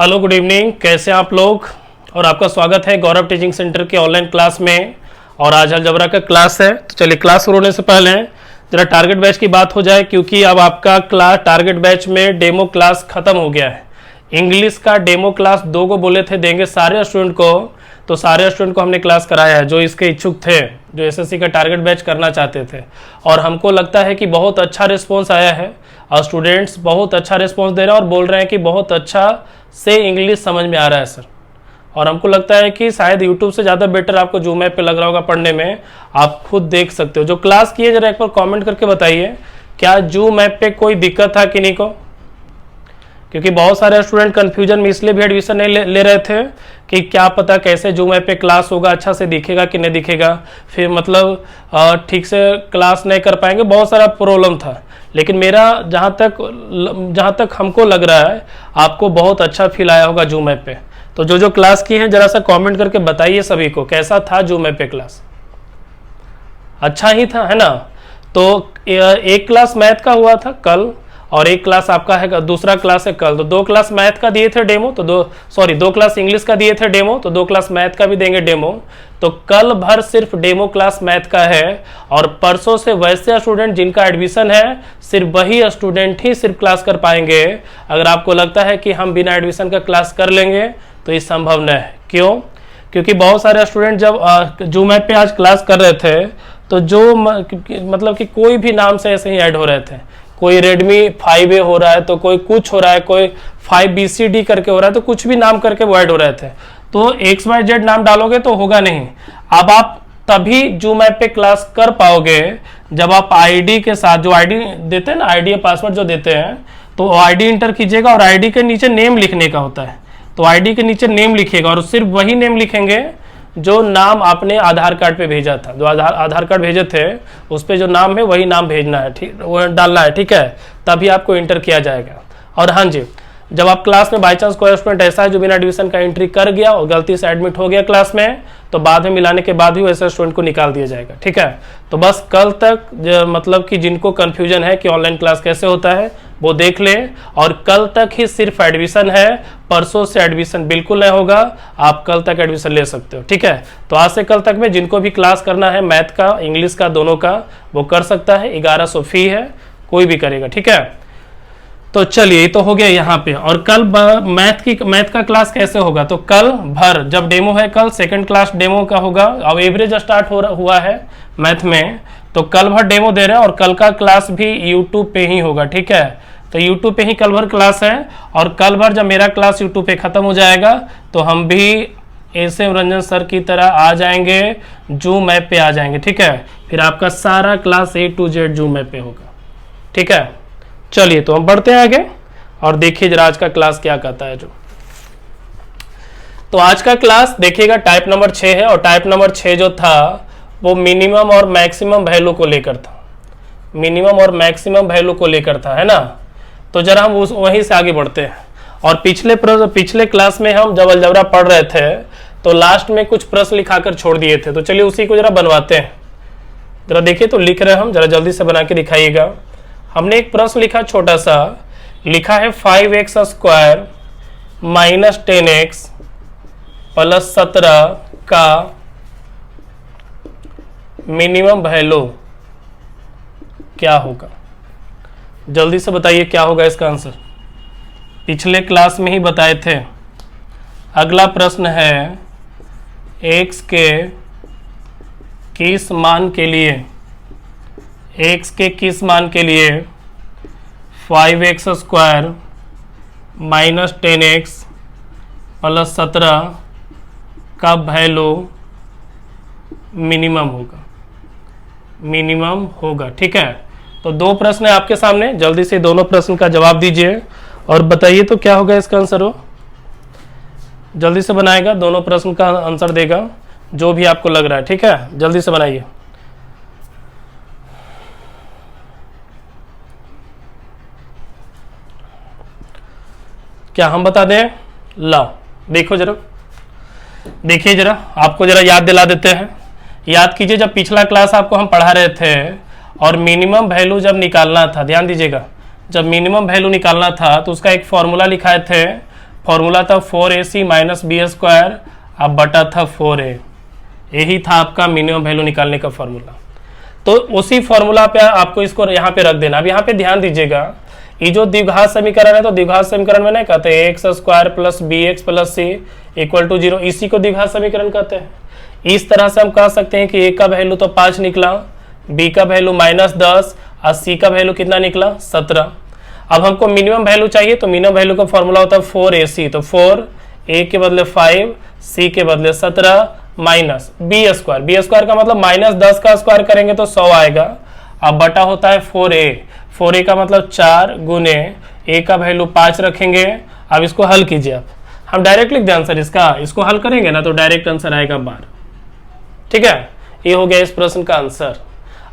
Hello good evening, कैसे हैं आप लोग। और आपका स्वागत है गौरव टीचिंग सेंटर के ऑनलाइन क्लास में। और आज अलजबरा का क्लास है। तो चलिए क्लास शुरू होने से पहले जरा टारगेट बैच की बात हो जाए, क्योंकि अब आपका क्लास टारगेट बैच में डेमो क्लास खत्म हो गया है। इंग्लिश का डेमो क्लास 2 को बोले थे देंगे सारे स्टूडेंट को, तो सारे स्टूडेंट को हमने क्लास कराया है जो इसके इच्छुक थे, जो एसएससी का टारगेट बैच करना चाहते थे। और हमको लगता है कि बहुत अच्छा रिस्पॉन्स आया है और स्टूडेंट्स बहुत अच्छा रिस्पॉन्स दे रहे हैं और बोल रहे हैं कि बहुत अच्छा से इंग्लिश समझ में आ रहा है सर। और हमको लगता है कि शायद यूट्यूब से ज़्यादा बेटर आपको जूम ऐप पे लग रहा होगा पढ़ने में। आप खुद देख सकते हो। जो क्लास किए जरा एक बार कमेंट करके बताइए, क्या जूम ऐप पे कोई दिक्कत था किन्हीं को? क्योंकि बहुत सारे स्टूडेंट कन्फ्यूजन में इसलिए भी एडमिशन नहीं ले रहे थे कि क्या पता कैसे जूम ऐप पे क्लास होगा, अच्छा से दिखेगा कि नहीं दिखेगा, फिर मतलब ठीक से क्लास नहीं कर पाएंगे, बहुत सारा प्रॉब्लम था। लेकिन मेरा जहाँ तक हमको लग रहा है आपको बहुत अच्छा फील आया होगा जूम ऐप पे। तो जो क्लास की हैं जरा सा कमेंट करके बताइए सभी को कैसा था जूम ऐप पे क्लास। अच्छा ही था, है ना। तो एक क्लास मैथ का हुआ था कल और एक क्लास आपका है, दूसरा क्लास है कल। तो 2 क्लास मैथ का दिए थे डेमो, तो 2 क्लास इंग्लिश का दिए थे डेमो, तो 2 क्लास मैथ का भी देंगे डेमो। तो कल भर सिर्फ डेमो क्लास मैथ का है और परसों से वैसे स्टूडेंट जिनका एडमिशन है सिर्फ वही स्टूडेंट ही सिर्फ क्लास कर पाएंगे। अगर आपको लगता है कि हम बिना एडमिशन का क्लास कर लेंगे तो ये संभव नहीं है। क्यों? क्योंकि बहुत सारे स्टूडेंट जब जूम ऐप पे आज क्लास कर रहे थे तो जो मतलब कि कोई भी नाम से ऐसे ही ऐड हो रहे थे। कोई Redmi 5A हो रहा है, तो कोई कुछ हो रहा है, कोई 5BCD करके हो रहा है, तो कुछ भी नाम करके वो ऐड हो रहे थे। तो XYZ नाम डालोगे तो होगा नहीं। अब आप तभी जूम ऐप पे क्लास कर पाओगे जब आप आईडी के साथ, जो आईडी देते हैं ना, आईडी पासवर्ड जो देते हैं, तो आईडी इंटर कीजिएगा और आईडी के नीचे नेम लिखने का होता है। तो आईडी के नीचे नेम लिखिएगा और सिर्फ वही नेम लिखेंगे जो नाम आपने आधार कार्ड पे भेजा था। जो आधार कार्ड भेजे थे उस पे जो नाम है वही नाम भेजना है, ठीक, वो डालना है, ठीक है। तभी आपको इंटर किया जाएगा। और हाँ जी, जब आप क्लास में बाई चांस कोई स्टूडेंट ऐसा है जो बिना एडमिशन का एंट्री कर गया और गलती से एडमिट हो गया क्लास में, तो बाद में मिलाने के बाद भी वैसे स्टूडेंट को निकाल दिया जाएगा, ठीक है। तो बस कल तक मतलब कि जिनको कन्फ्यूजन है कि ऑनलाइन क्लास कैसे होता है वो देख ले। और कल तक ही सिर्फ एडमिशन है, परसों से एडमिशन बिल्कुल नहीं होगा। आप कल तक एडमिशन ले सकते हो, ठीक है। तो आज से कल तक में जिनको भी क्लास करना है मैथ का इंग्लिश का दोनों का, वो कर सकता है। 1100 फी है, कोई भी करेगा, ठीक है। तो चलिए, तो हो गया यहाँ पे। और कल मैथ का क्लास कैसे होगा? तो कल भर जब डेमो है, कल सेकंड क्लास डेमो का होगा। अब एवरेज स्टार्ट हुआ है मैथ में, तो कल भर डेमो दे रहे हैं और कल का क्लास भी यूट्यूब पे ही होगा, ठीक है। तो यूट्यूब पे ही कल भर क्लास है और कल भर जब मेरा क्लास यूट्यूब पे खत्म हो जाएगा तो हम भी एस एम रंजन सर की तरह आ जाएंगे, जूम ऐप पे आ जाएंगे, ठीक है। फिर आपका सारा class A to Z zoom app पे होगा, ठीक है। चलिए, तो हम बढ़ते हैं आगे और देखिए जरा आज का क्लास क्या कहता है। तो आज का क्लास देखिएगा टाइप नंबर 6 है और टाइप नंबर 6 जो था वो मिनिमम और मैक्सिमम वैल्यू को लेकर था। मिनिमम और मैक्सिमम वैल्यू को लेकर था, है ना। तो जरा हम वहीं से आगे बढ़ते हैं। और पिछले क्लास में हम जब अलजबरा पढ़ रहे थे तो लास्ट में कुछ प्रश्न लिखाकर छोड़ दिए थे। तो चलिए उसी को जरा बनवाते हैं। जरा देखिए, तो लिख रहे हैं हम, जरा जल्दी से बना के दिखाइएगा। हमने एक प्रश्न लिखा, छोटा सा लिखा है 5x² माइनस 10x प्लस 17 का मिनिमम वैल्यू क्या होगा। जल्दी से बताइए क्या होगा इसका आंसर। पिछले क्लास में ही बताए थे। अगला प्रश्न है x के किस मान के लिए, x के किस मान के लिए 5x² माइनस 10x प्लस 17 का वैल्यू मिनिमम होगा, ठीक है। तो 2 प्रश्न है आपके सामने, जल्दी से दोनों प्रश्न का जवाब दीजिए और बताइए तो क्या होगा इसका आंसर। हो जल्दी से बनाएगा, दोनों प्रश्न का आंसर देगा जो भी आपको लग रहा है, ठीक है। जल्दी से बनाइए। क्या हम बता दें? लाओ देखो जरा, देखिए जरा, आपको जरा याद दिला देते हैं। याद कीजिए, जब पिछला क्लास आपको हम पढ़ा रहे थे और मिनिमम वैल्यू जब निकालना था, ध्यान दीजिएगा, जब मिनिमम वैल्यू निकालना था तो उसका एक फॉर्मूला लिखाए थे फॉर्मूला था 4ac माइनस बी स्क्वायर, अब बटा था 4a। यही था आपका मिनिमम वैल्यू निकालने का फॉर्मूला। तो उसी फॉर्मूला पे आपको इसको यहाँ पे रख देना। अब यहाँ पे ध्यान दीजिएगा, ये जो द्विघात समीकरण है तो द्विघात समीकरण में नहीं कहते x square plus b x plus c equal to 0, इसी को द्विघात समीकरण कहते हैं। इस तरह से हम कह सकते हैं कि ए का वैल्यू तो 5 निकला, बी का वैल्यू -10 और सी का वैल्यू कितना निकला 17। अब हमको मिनिमम वैल्यू चाहिए, तो मिनिमम वैल्यू का फॉर्मूला होता है 4ac, तो 4 ए के बदले 5, सी के बदले 17 minus B square, B square का मतलब -10 का स्क्वायर करेंगे तो 100 आएगा। अब बटा होता है 4a का मतलब 4 गुने ए का वैल्यू 5 रखेंगे। अब इसको हल कीजिए आप, हम डायरेक्ट लिख दें आंसर इसको हल करेंगे ना तो डायरेक्ट आंसर आएगा 12। ठीक है, ये हो गया इस प्रश्न का आंसर।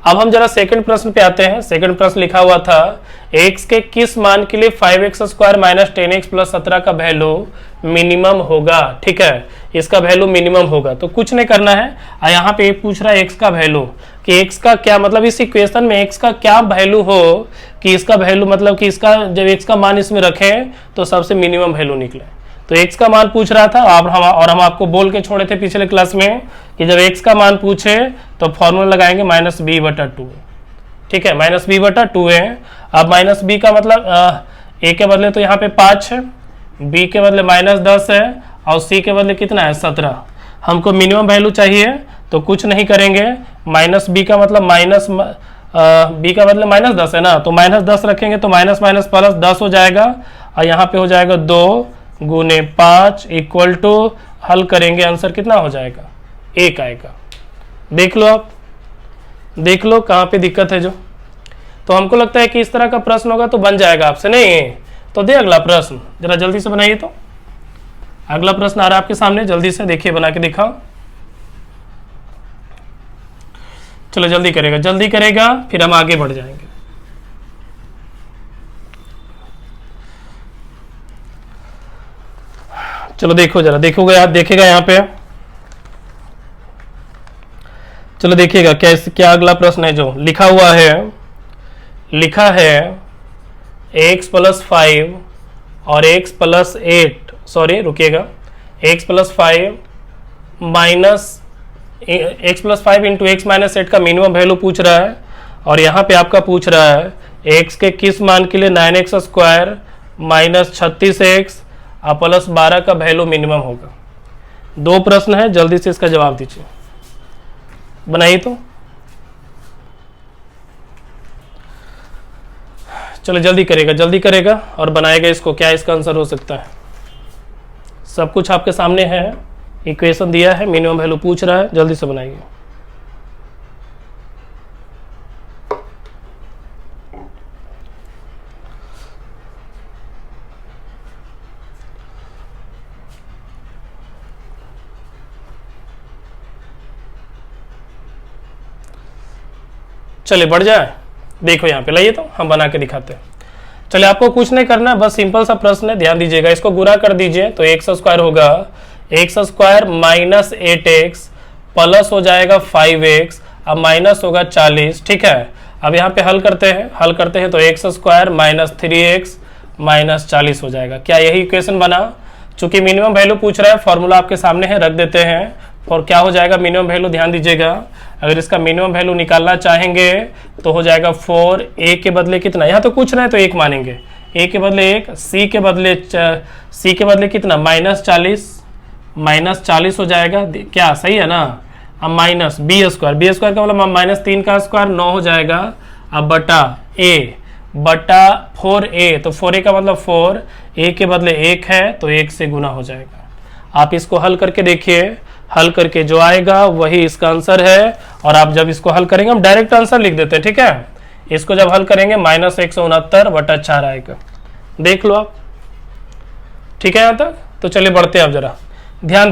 अब हम जरा सेकंड प्रश्न पे आते हैं। सेकंड प्रश्न लिखा हुआ था x के किस मान के लिए 5x square minus 10x plus 17 का वैल्यू मिनिमम होगा। ठीक है, इसका वैल्यू मिनिमम होगा, तो कुछ नहीं करना है। यहाँ पे पूछ रहा है x का वैल्यू, कि x का क्या मतलब इस इक्वेशन में x का क्या वैल्यू हो कि इसका वैल्यू मतलब कि इसका जब x का मान इसमें रखें तो सबसे मिनिमम वैल्यू निकले। तो x का मान पूछ रहा था और हम आपको बोल के छोड़े थे पिछले क्लास में कि जब x का मान पूछे तो फॉर्मूला लगाएंगे -b/2। ठीक है, -b/2 है। अब -b का मतलब a के बदले तो यहाँ पे 5 है, b के बदले -10 है और c के बदले कितना है 17। हमको मिनिमम वैल्यू चाहिए तो कुछ नहीं करेंगे, -b का मतलब b का बदले -10 है ना, तो -10 रखेंगे तो माइनस माइनस प्लस 10 हो जाएगा और यहाँ पे हो जाएगा 2 गुने 5 इक्वल टू, हल करेंगे आंसर कितना हो जाएगा 1 आएगा। देख लो आप, देख लो कहाँ पे दिक्कत है जो। तो हमको लगता है कि इस तरह का प्रश्न होगा तो बन जाएगा आपसे, नहीं तो दे अगला प्रश्न, जरा जल्दी से बनाइए। तो अगला प्रश्न आ रहा है आपके सामने, जल्दी से देखिए, बना के दिखाओ। चलो जल्दी करेगा फिर हम आगे बढ़ जाएंगे। चलो देखो जरा, देखेगा यहाँ पे, चलो देखिएगा क्या अगला प्रश्न है जो लिखा हुआ है। लिखा है x + 5 और x + 8, सॉरी रुकिएगा, x + 5 minus x + 5 into x - 8 का मिनिमम वैल्यू पूछ रहा है। और यहाँ पे आपका पूछ रहा है x के किस मान के लिए 9x square minus 36x plus 12 का वैल्यू मिनिमम होगा। 2 प्रश्न है, जल्दी से इसका जवाब दीजिए, बनाइए। तो चलो जल्दी करेगा और बनाएगा इसको, क्या इसका आंसर हो सकता है। सब कुछ आपके सामने है, इक्वेशन दिया है, मिनिमम वैल्यू पूछ रहा है, जल्दी से बनाइए। चलिए बढ़ जाए, देखो यहाँ पे, लाइए तो हम बना के दिखाते हैं। चलिए आपको कुछ नहीं करना, बस सिंपल सा प्रश्न है, ध्यान दीजिएगा। इसको गुणा कर दीजिए तो x स्क्वायर होगा x square minus 8x plus हो जाएगा 5x, अब माइनस होगा 40। ठीक है, अब यहाँ पे हल करते हैं तो x square minus 3x minus 40 हो जाएगा। क्या यही इक्वेशन बना? चूंकि मिनिमम वैल्यू पूछ रहा है, फॉर्मूला आपके सामने है, रख देते हैं। और क्या हो जाएगा मिनिमम वैल्यू, ध्यान दीजिएगा। अगर इसका मिनिमम वैल्यू निकालना चाहेंगे तो हो जाएगा 4, a के बदले कितना, यहाँ तो कुछ नहीं तो 1 मानेंगे, a के बदले 1, c के बदले कितना माइनस 40 हो जाएगा। क्या सही है ना। अब माइनस बी स्क्वायर का मतलब -3 का स्क्वायर 9 हो जाएगा। अब बटा 4a, तो 4a का मतलब 4, a के बदले 1 है तो 1 से गुना हो जाएगा। आप इसको हल करके देखिए, हल करके जो आएगा वही इसका आंसर है। और आप जब इसको हल करेंगे, हम डायरेक्ट आंसर लिख देते हैं, ठीक है। इसको जब हल करेंगे -169/4 आएगा, देख लो आप, ठीक है यहाँ तक। तो चलिए बढ़ते हैं, आप जरा ध्यान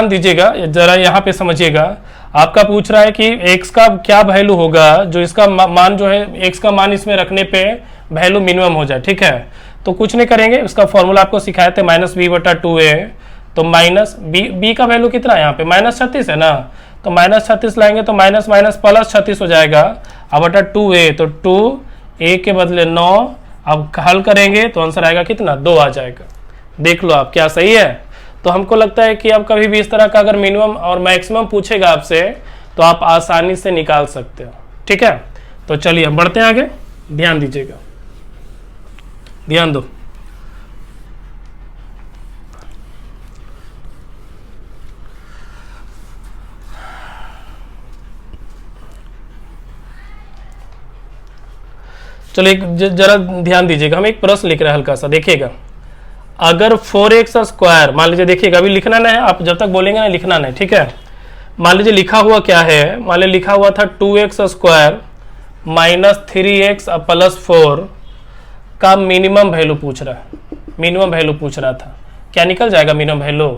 दीजिएगा जरा यहाँ पे समझिएगा। आपका पूछ रहा है कि x का क्या वैल्यू होगा जो इसका मान जो है, x का मान इसमें रखने पे वैल्यू मिनिमम हो जाए, ठीक है। तो कुछ नहीं करेंगे, उसका फॉर्मूला आपको सिखाए थे -b/2a, तो माइनस b का वैल्यू कितना है यहाँ पे -36 है ना, तो -36 लाएंगे तो माइनस प्लस 36 हो जाएगा। अब बटा 2a, तो 2a के बदले 9 अब हल करेंगे तो आंसर आएगा कितना, 2 आ जाएगा। देख लो आप, क्या सही है। तो हमको लगता है कि अब कभी भी इस तरह का अगर मिनिमम और मैक्सिमम पूछेगा आपसे तो आप आसानी से निकाल सकते हो। ठीक है, तो चलिए हम बढ़ते हैं आगे, ध्यान दीजिएगा, ध्यान दो। चलिए जरा ध्यान दीजिएगा, हम एक प्रश्न लिख रहे हैं हल्का सा, देखिएगा। अगर 4x स्क्वायर, मान लीजिए, देखिएगा अभी लिखना नहीं है, आप जब तक बोलेंगे ना लिखना नहीं, ठीक है। मान लीजिए लिखा हुआ क्या है, मान लीजिए लिखा हुआ था 2x square minus 3x plus 4 का मिनिमम वैल्यू पूछ रहा है, मिनिमम वैल्यू पूछ रहा था। क्या निकल जाएगा मिनिमम वैल्यू,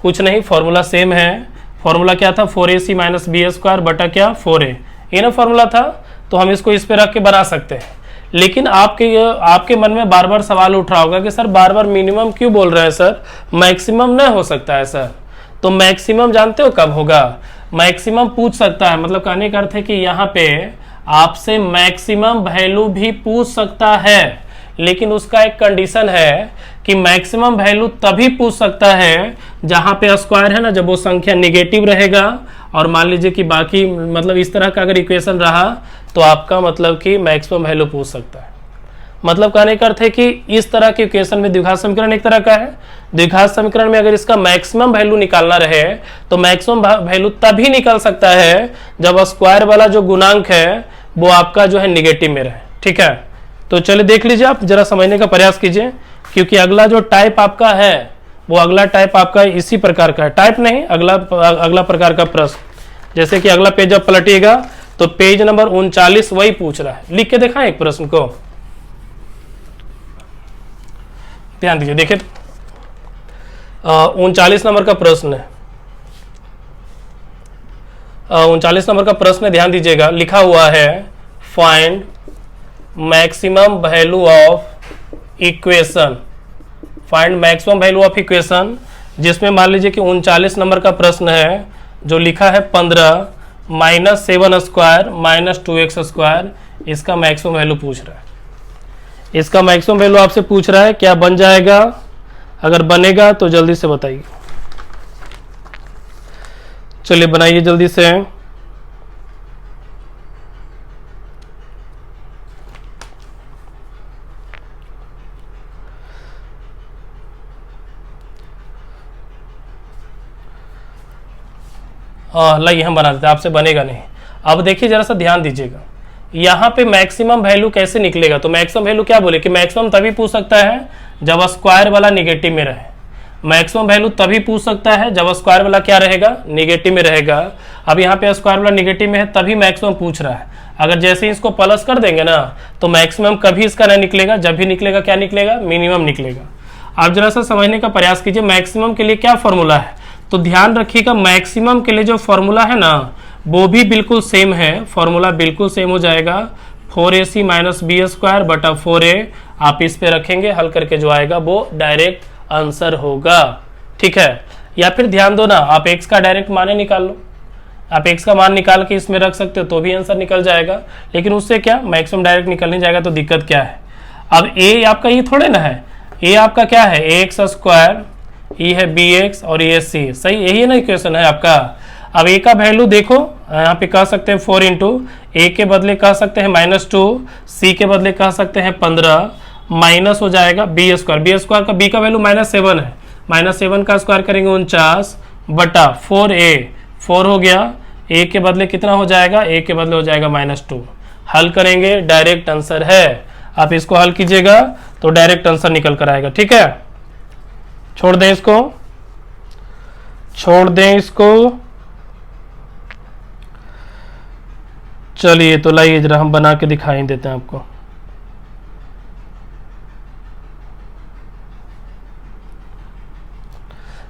कुछ नहीं, फॉर्मूला सेम है। फॉर्मूला क्या था, 4ac माइनस बी स्क्वायर बटा क्या 4a, ये ना फॉर्मूला था। तो हम इसको इस पे रख के बना सकते हैं। लेकिन आपके मन में बार बार सवाल उठ रहा होगा कि सर बार बार मिनिमम क्यों बोल रहे हैं सर, मैक्सिमम नहीं हो सकता है सर। तो मैक्सिमम जानते हो कब होगा, मैक्सिमम पूछ सकता है, मतलब कहने का अर्थ है कि यहाँ पे आपसे मैक्सिमम वैल्यू भी पूछ सकता है, लेकिन उसका एक कंडीशन है कि मैक्सिमम वैल्यू तभी पूछ सकता है जहां पे स्क्वायर है ना, जब वो संख्या निगेटिव रहेगा और मान लीजिए कि बाकी मतलब इस तरह का अगर इक्वेशन रहा तो आपका मतलब कि मैक्सिमम वैल्यू पूछ सकता है। मतलब कहने का अर्थ है कि इस तरह के इक्वेशन में द्विघात समीकरण एक तरह का है, द्विघात समीकरण में अगर इसका मैक्सिमम वैल्यू निकालना रहे तो मैक्सिमम वैल्यू तभी निकल सकता है जब स्क्वायर वाला जो गुणांक है वो आपका जो है निगेटिव में रहे। ठीक है, तो चलिए देख लीजिए, आप जरा समझने का प्रयास कीजिए, क्योंकि अगला जो टाइप आपका है वो अगला टाइप आपका इसी प्रकार का है, टाइप नहीं, अगला प्रकार का प्रश्न। जैसे कि अगला पेज जब पलटिएगा तो पेज नंबर 39 वही पूछ रहा है, लिख के दिखाएं एक प्रश्न को, ध्यान दीजिए। देखिए 39 नंबर का प्रश्न है, 39 नंबर का प्रश्न है, ध्यान दीजिएगा। लिखा हुआ है find maximum value of equation, find maximum value of equation, जिसमें मान लीजिए कि 39 नंबर का प्रश्न है जो लिखा है 15 minus 7 square minus 2x square, इसका मैक्सिमम वैल्यू पूछ रहा है। इसका मैक्सिमम वैल्यू आपसे पूछ रहा है, क्या बन जाएगा, अगर बनेगा तो जल्दी से बताइए। चलिए बनाइए जल्दी से। लाइए हम बना देते हैं, आपसे बनेगा नहीं। अब देखिए जरा सा ध्यान दीजिएगा, यहाँ पे मैक्सिमम वैल्यू कैसे निकलेगा। तो मैक्सिमम वैल्यू क्या बोले कि मैक्सिमम तभी पूछ सकता है जब स्क्वायर वाला निगेटिव में रहे, मैक्सिमम वैल्यू तभी पूछ सकता है जब स्क्वायर वाला क्या रहेगा, निगेटिव में रहेगा। अब यहाँ पे स्क्वायर वाला निगेटिव में है तभी मैक्सिमम पूछ रहा है। अगर जैसे ही इसको प्लस कर देंगे ना तो मैक्सिमम कभी इसका नहीं निकलेगा, जब भी निकलेगा क्या निकलेगा, मिनिमम निकलेगा। आप जरा सा समझने का प्रयास कीजिए, मैक्सिमम के लिए क्या फॉर्मूला है। तो ध्यान रखिएगा, मैक्सिमम के लिए जो फॉर्मूला है ना वो भी बिल्कुल सेम है, फॉर्मूला बिल्कुल सेम हो जाएगा, 4ac माइनस बी स्क्वायर बटा 4a। आप इस पे रखेंगे, हल करके जो आएगा वो डायरेक्ट आंसर होगा। ठीक है, या फिर ध्यान दो ना, आप x का डायरेक्ट मान निकाल लो, आप x का मान निकाल के इसमें रख सकते हो तो भी आंसर निकल जाएगा। लेकिन उससे क्या, मैक्सिमम डायरेक्ट निकल नहीं जाएगा तो दिक्कत क्या है। अब a आपका ये थोड़े ना है, a आपका क्या है, ax स्क्वायर, ये है bx और ये c, सही यही है ना इक्वेशन है आपका। अब a का वैल्यू देखो, यहाँ पे कह सकते हैं 4 इंटू a के बदले कह सकते हैं -2, c के बदले कह सकते हैं 15, माइनस हो जाएगा b स्क्वायर का b का वैल्यू -7 है, -7 का स्क्वायर करेंगे 49 बटा 4a, 4 हो गया, a के बदले कितना हो जाएगा, a के बदले हो जाएगा -2। हल करेंगे, डायरेक्ट आंसर है। आप इसको हल कीजिएगा तो डायरेक्ट आंसर निकल कर आएगा। ठीक है, छोड़ दें इसको, छोड़ दें इसको। चलिए तो लाइए जरा हम बना के दिखाई देते हैं आपको।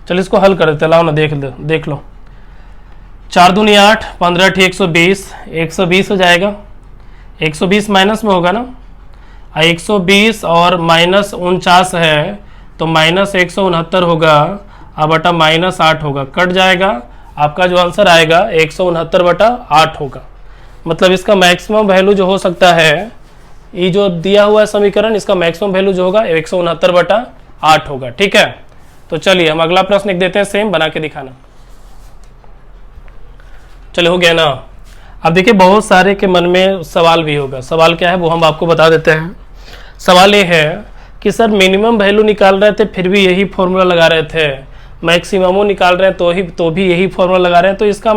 चलिए इसको हल कर देते, लाओ ना, देख लो। 4 दूनी 8, 15 ठी 120, 120 हो जाएगा, 120 माइनस में होगा ना, 120 और माइनस 49 है तो -169 होगा, अब बटा -8 होगा, कट जाएगा। आपका जो आंसर आएगा 169 बटा 8 होगा। मतलब इसका मैक्सिमम वैल्यू जो हो सकता है ये जो दिया हुआ है समीकरण, इसका मैक्सिमम वैल्यू जो होगा 169/8 होगा। ठीक है, तो चलिए हम अगला प्रश्न लिख देते हैं, सेम बना के दिखाना। चलिए, हो गया ना। अब देखिए, बहुत सारे के मन में सवाल भी होगा। सवाल क्या है वो हम आपको बता देते हैं। सवाल ये है कि सर मिनिमम वैल्यू निकाल रहे थे फिर भी यही फॉर्मूला लगा रहे थे, मैक्सिमम निकाल रहे हैं तो भी यही फॉर्मूला लगा रहे हैं, तो इसका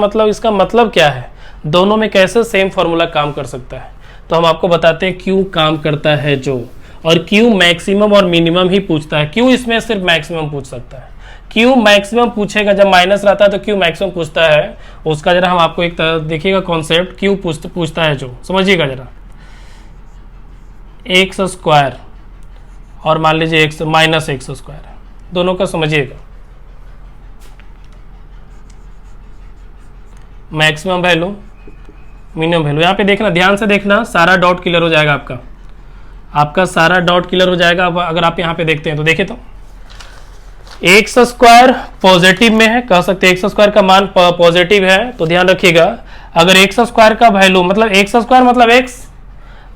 मतलब क्या है? दोनों में कैसे सेम फॉर्मूला काम कर सकता है? तो हम आपको बताते हैं क्यों काम करता है जो, और क्यों मैक्सिमम और मिनिमम ही पूछता है, क्यों इसमें सिर्फ मैक्सिमम पूछ सकता है, क्यों मैक्सिमम पूछेगा, जब माइनस रहता है तो क्यों मैक्सिमम पूछता है, उसका जरा हम आपको एक देखिएगा कॉन्सेप्ट, क्यों पूछता है जो, समझिएगा जरा। एक्स स्क्वायर और मान लीजिए एक्स माइनस एक्स स्क्वायर, दोनों का समझिएगा। मैक्सिमम वैल्यू, मिनिमम वैल्यू, यहाँ पे देखना, ध्यान से देखना, सारा डाउट क्लियर हो जाएगा आपका सारा डाउट क्लियर हो जाएगा। अब अगर आप यहाँ पे देखते हैं तो देखिए, तो एक्स स्क्वायर पॉजिटिव में है, कह सकते हैं एक्स स्क्वायर का मान पॉजिटिव है, तो ध्यान रखिएगा अगर एक्स स्क्वायर का वैल्यू मतलब एक्स स्क्वायर मतलब एक्स,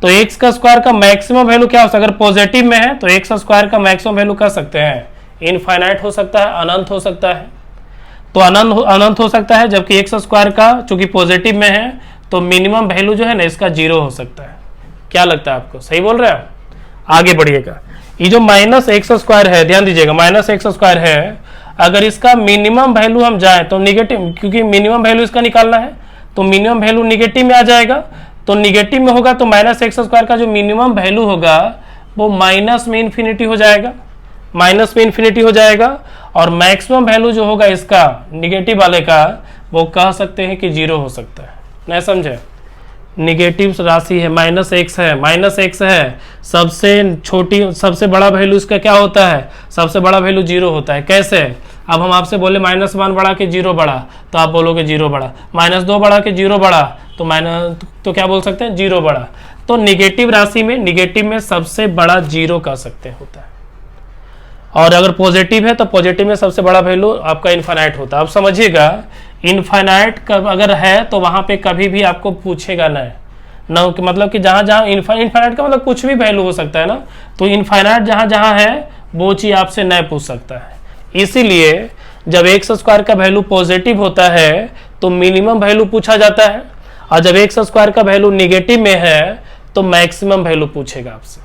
तो एक्स का स्क्वायर का मैक्सिमम वैल्यू क्या हो सकता है? अगर पॉजिटिव में है तो एक्स स्क्वायर का मैक्सिमम वैल्यू कह सकते हैं इनफाइनाइट हो सकता है, अनंत हो सकता है। तो अनंत हो सकता है, जबकि एक्स स्क्वायर का चूंकि पॉजिटिव में है तो मिनिमम वैल्यू जो है ना इसका 0 हो सकता है। क्या लगता है आपको? सही बोल रहे हैं? आगे बढ़िएगा। ये जो माइनस एक्स स्क्वायर है, ध्यान दीजिएगा, माइनस एक्स स्क्वायर है, अगर इसका मिनिमम वैल्यू हम जाए तो निगेटिव, क्योंकि मिनिमम वैल्यू इसका निकालना है तो मिनिमम वैल्यू निगेटिव में आ जाएगा, तो निगेटिव में होगा तो माइनस एक्स स्क्वायर का जो मिनिमम वैल्यू होगा वो माइनस में इन्फिनिटी हो जाएगा, माइनस में इन्फिनिटी हो जाएगा, और मैक्सिमम वैल्यू जो होगा इसका निगेटिव वाले का वो कह सकते हैं कि 0 हो सकता है। नहीं समझे? निगेटिव राशि है, माइनस एक्स है, सबसे बड़ा वैल्यू इसका क्या होता है? सबसे बड़ा वैल्यू 0 होता है। कैसे? अब हम आपसे बोले -1 बढ़ा के 0 बढ़ा, तो आप बोलोगे 0 बढ़ा, -2 बढ़ा के 0 बढ़ा, तो क्या बोल सकते हैं? 0 बढ़ा। तो निगेटिव राशि में, निगेटिव में सबसे बड़ा 0 कह सकते हैं होता है, और अगर पॉजिटिव है तो पॉजिटिव में सबसे बड़ा वैल्यू आपका इनफाइनाइट होता है। अब समझिएगा, इनफाइनाइट अगर है तो वहां पे कभी भी आपको पूछेगा ना, मतलब कि जहां जहां इनफाइनाइट का मतलब कुछ भी वैल्यू हो सकता है ना, तो इनफाइनाइट जहां जहां है वो चीज आपसे नहीं पूछ सकता है। इसीलिए जब एक्स स्क्वायर का वैल्यू पॉजिटिव होता है तो मिनिमम वैल्यू पूछा जाता है, और जब एक्स स्क्वायर का वैल्यू निगेटिव में है तो मैक्सिमम वैल्यू पूछेगा आपसे।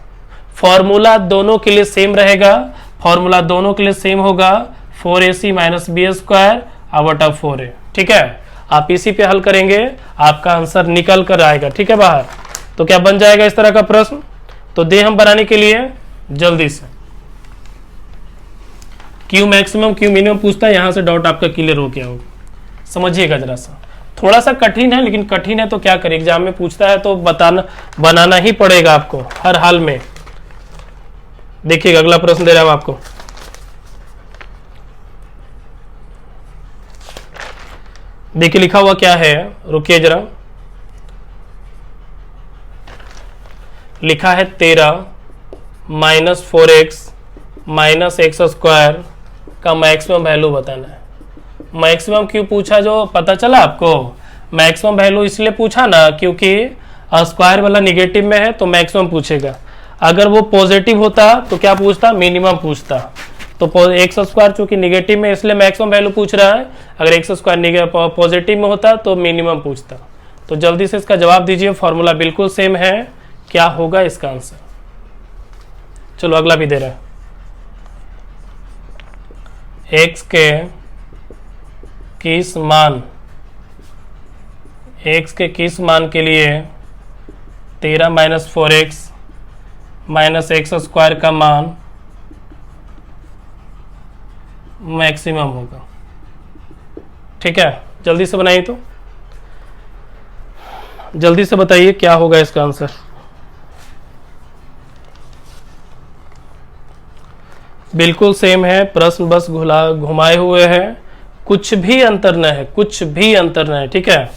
फॉर्मूला दोनों के लिए सेम रहेगा, फॉर्मूला दोनों के लिए सेम होगा, 4ac - b² बटा 4a। ठीक है, आप इसी पे हल करेंगे, आपका आंसर निकल कर आएगा। ठीक है बाहर, तो क्या बन जाएगा इस तरह का प्रश्न? तो दे हम बनाने के लिए जल्दी से क्यू मैक्सिमम क्यू मिनिमम पूछता है, यहां से डाउट आपका क्लियर हो गया होगा। समझिएगा जरा सा, थोड़ा सा कठिन है, लेकिन कठिन है तो क्या करें, एग्जाम में पूछता है तो बनाना ही पड़ेगा आपको हर हाल में। देखिएगा अगला प्रश्न दे रहा हूं आपको, देखिए लिखा हुआ क्या है, रुकिए जरा, लिखा है 13 - 4x - x² का मैक्सिमम वैल्यू बताना है। मैक्सिमम क्यों पूछा जो पता चला आपको? मैक्सिमम वैल्यू इसलिए पूछा ना क्योंकि स्क्वायर वाला निगेटिव में है तो मैक्सिमम पूछेगा, अगर वो पॉजिटिव होता तो क्या पूछता? मिनिमम पूछता। तो एक्स स्क्वायर चूंकि निगेटिव में इसलिए मैक्सिमम वैल्यू पूछ रहा है, अगर एक्स स्क्वायर पॉजिटिव में होता तो मिनिमम पूछता। तो जल्दी से इसका जवाब दीजिए, फॉर्मूला बिल्कुल सेम है, क्या होगा इसका आंसर? चलो अगला भी दे रहा है, एक्स के किस मान के लिए 13 - 4x - x² का मान मैक्सिमम होगा? ठीक है, जल्दी से बनाइए, तो जल्दी से बताइए क्या होगा इसका आंसर। बिल्कुल सेम है, प्रश्न बस घुमाए हुए हैं, कुछ भी अंतर न है, कुछ भी अंतर न है। ठीक है,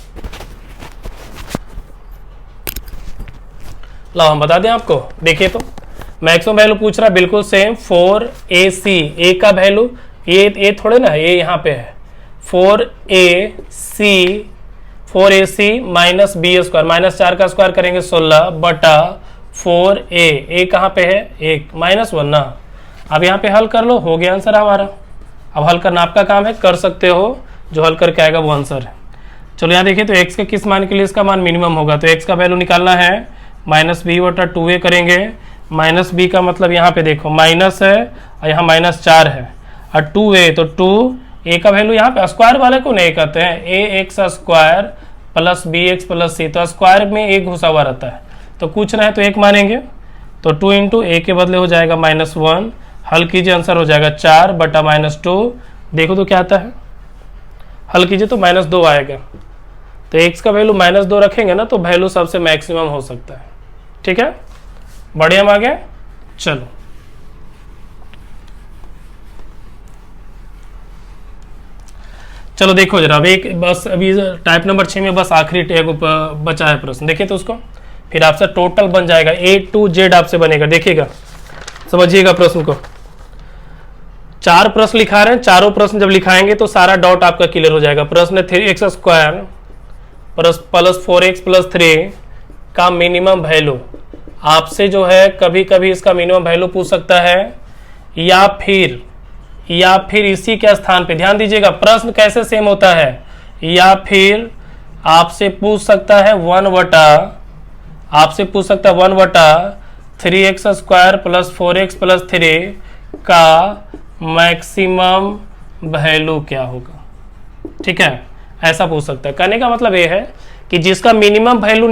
लो हम बता दें आपको, देखिए तो मैक्सिमम वैल्यू पूछ रहा है, बिल्कुल सेम 4ac, ए का वैल्यू ये थोड़े ना, ये यहाँ पे है 4ac - b² -4 का स्क्वायर करेंगे 16 बटा 4a कहाँ पे है, एक -1 ना। अब यहाँ पे हल कर लो, हो गया आंसर हमारा। अब हल करना आपका काम है, कर सकते हो, जो हल करके आएगा वो आंसर है। चलो यहाँ देखिए, तो x के किस मान के लिए इसका मान मिनिमम होगा, तो x का वैल्यू निकालना है -b/2a करेंगे। -b का मतलब यहाँ पे देखो माइनस है और यहाँ -4 है, और 2a तो 2a का वैल्यू यहाँ पे स्क्वायर वाले को नहीं कहते हैं, ax² + bx + c, तो स्क्वायर में एक घुसा हुआ रहता है, तो कुछ ना है तो एक मानेंगे, तो 2 × a के बदले हो जाएगा -1, हल कीजिए आंसर हो जाएगा 4/-2। देखो तो क्या आता है, हल कीजिए तो -2 आएगा, तो x का वैल्यू -2 रखेंगे ना तो वैल्यू सबसे मैक्सिमम हो सकता है। ठीक है, बढ़िया, हम आ गए। चलो चलो देखो जरा, अब एक बस अभी टाइप नंबर 6 में बस आखिरी टैग बचा है प्रश्न, देखिए तो उसको, फिर आपसे टोटल बन जाएगा A to Z आपसे बनेगा। देखिएगा, समझिएगा प्रश्न को, 4 प्रश्न लिखा रहे हैं, चारों प्रश्न जब लिखाएंगे तो सारा डाउट आपका क्लियर हो जाएगा। प्रश्न 3x² + 4x + 3 का मिनिमम वैल्यू आपसे जो है, कभी कभी इसका मिनिमम वैल्यू पूछ सकता है, या फिर इसी के स्थान पे, ध्यान दीजिएगा प्रश्न कैसे सेम होता है, या फिर आपसे पूछ सकता है 1/3x² + 4x + 3 का मैक्सिमम वैल्यू क्या होगा। ठीक है, ऐसा पूछ सकता है। कहने का मतलब ये है कि जिसका मिनिमम वैल्यू,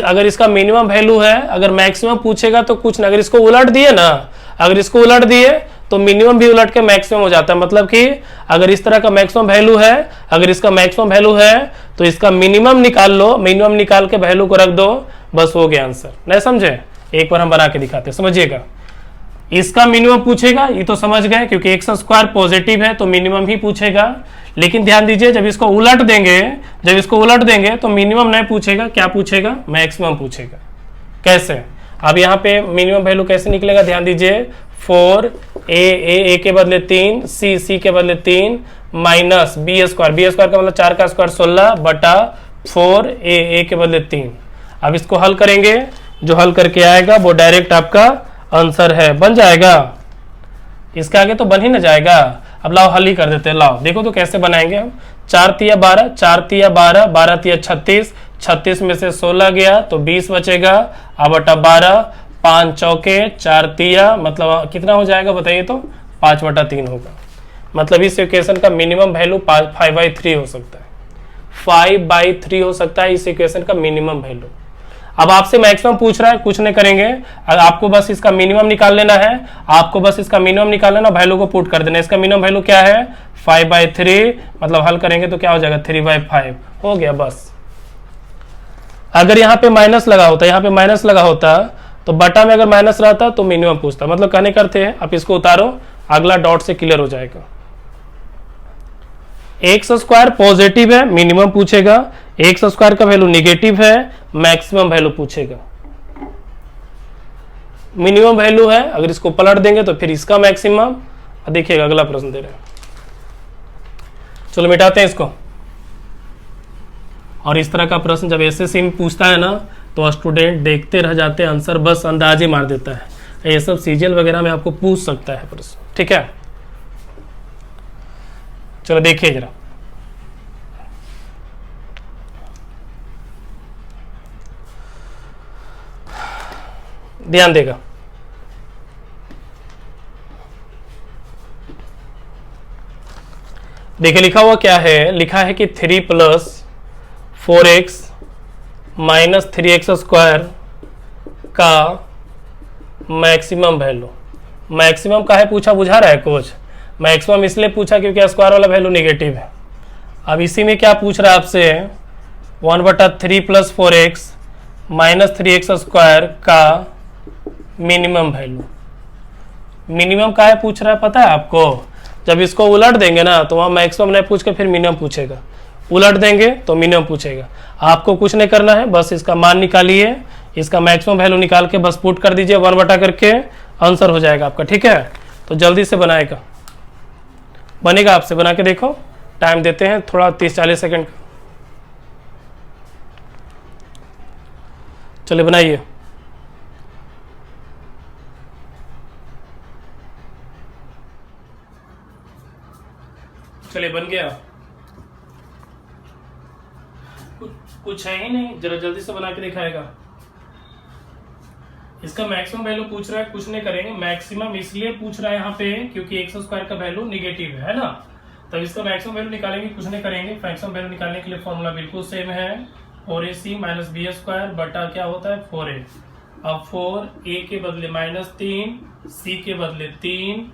अगर इसका मिनिमम वैल्यू है, अगर मैक्सिमम पूछेगा तो कुछ ना, अगर इसको उलट दिए ना, अगर इसको उलट दिए तो मिनिमम भी उलट के मैक्सिमम हो जाता है। मतलब कि अगर इस तरह का मैक्सिमम वैल्यू है, अगर इसका मैक्सिमम वैल्यू है तो इसका मिनिमम निकाल लो, मिनिमम निकाल के वैल्यू को रख दो, बस हो गया आंसर। नहीं समझे, एक बार हम बना के दिखाते हैं, समझिएगा। इसका मिनिमम पूछेगा, ये तो समझ गए, क्योंकि x² पॉजिटिव है तो मिनिमम ही पूछेगा। लेकिन ध्यान दीजिए, जब इसको उलट देंगे तो मिनिमम नहीं पूछेगा, क्या पूछेगा, मैक्सिमम पूछेगा। कैसे, अब यहाँ पे मिनिमम वैल्यू कैसे निकलेगा, ध्यान दीजिए, 4a के बदले 3, c के बदले 3 - b² का मतलब 4 का स्क्वायर 16/4a के बदले 3। अब इसको हल करेंगे, जो हल करके आएगा वो डायरेक्ट आपका आंसर है, बन जाएगा। इसके आगे तो बन ही ना जाएगा। अब लाओ हल ही कर देते हैं, लाओ देखो तो कैसे बनाएंगे हम। 4 × 12, 4 × 12, 12 × 36, 36 में से 16 गया तो 20 बचेगा, अब 12, 5 चौके 4 तिया, मतलब कितना हो जाएगा बताइए तो, 5/3 होगा। मतलब इस इक्वेशन का मिनिमम वैल्यू 5/3 हो सकता है, 5/3 हो सकता है इस इक्वेशन का मिनिमम वैल्यू। अब आपसे मैक्सिमम पूछ रहा है, कुछ नहीं करेंगे, आपको बस इसका मिनिमम निकाल लेना है, वैल्यू को पुट कर देना। इसका मिनिमम वैल्यू क्या है, 5/3, मतलब हल करेंगे तो क्या हो जाएगा, 3/5 हो गया बस। अगर यहाँ पे माइनस लगा होता, तो बटा में अगर माइनस रहता तो मिनिमम पूछता, मतलब कहने करते हैं। आप इसको उतारो, अगला डॉट से क्लियर हो जाएगा। x² पॉजिटिव है, मिनिमम पूछेगा, x² का वैल्यू निगेटिव है, मैक्सिमम वैल्यू पूछेगा। मिनिमम वैल्यू है, अगर इसको पलट देंगे तो फिर इसका मैक्सिमम। देखिएगा अगला प्रश्न दे रहे हैं, चलो मिटाते हैं इसको। और इस तरह का प्रश्न जब एसएससी में पूछता है ना तो स्टूडेंट देखते रह जाते हैं, आंसर बस अंदाजे मार देता है। ये सब सीजीएल वगैरह में आपको पूछ सकता है प्रश्न, ठीक है। चलो देखिए जरा, ध्यान देगा। देखिए लिखा हुआ क्या है, लिखा है कि 3 + 4x - 3x² का मैक्सिमम वैल्यू। मैक्सिमम का है पूछा, बुझा रहा है कुछ। मैक्सिमम इसलिए पूछा क्योंकि स्क्वायर वाला वैल्यू नेगेटिव है। अब इसी में क्या पूछ रहा है आपसे, 1/3 + 4x - 3x² का मिनिमम वैल्यू। मिनिमम का है पूछ रहा है, पता है आपको। जब इसको उलट देंगे ना तो वहाँ मैक्सिमम नहीं पूछ के फिर मिनिमम पूछेगा, उलट देंगे तो मिनिमम पूछेगा। आपको कुछ नहीं करना है, बस इसका मान निकालिए, इसका मैक्सिमम वैल्यू निकाल के बस पुट कर दीजिए 1 बटा करके, आंसर हो जाएगा आपका, ठीक है। तो जल्दी से बनाएगा, बनेगा आपसे, बना के देखो। टाइम देते हैं थोड़ा 30-40 सेकंड का। चलिए बनाइए। चलिए बन गया, कुछ है ही नहीं, जरा जल्दी से बना के दिखाएगा। इसका मैक्सिमम वैल्यू पूछ रहा है, कुछ नहीं करेंगे, मैक्सिमम इसलिए पूछ रहा है यहाँ पे क्योंकि एक्स स्क्वायर का वैल्यू निगेटिव है ना, तब इसका मैक्सिमम वैल्यू निकालेंगे, कुछ नहीं करेंगे। मैक्सिमम वैल्यू निकालने के लिए फॉर्मूला बिल्कुल सेम है, 4ac माइनस बी स्क्वायर बटा क्या होता है 4a। अब 4a के बदले -3, c के बदले 3,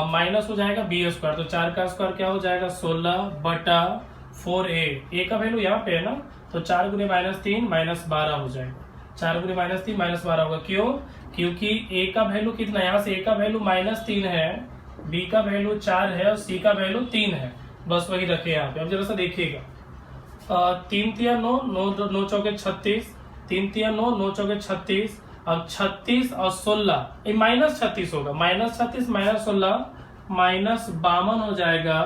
माइनस हो जाएगा बी स्क्वायर, तो 4 का स्क्वायर क्या हो जाएगा 16 बटा 4a। a का वैल्यू यहाँ पे है ना, तो 4 गुने -3 -12 हो जाएगा, 4 गुने -3 -12 होगा। क्यों? क्योंकि a का वैल्यू कितना, यहाँ से a का वैल्यू -3 है, b का वैल्यू 4 है और c का वैल्यू 3 है, बस वही रखे यहाँ पे। अब जरा सा देखिएगा, 3 तिया 9, 9 चौके 36, 3 तिया 9, 9 चौके 36, अब 36 और 16 ये -36 होगा, -36 -16 -52 हो जाएगा,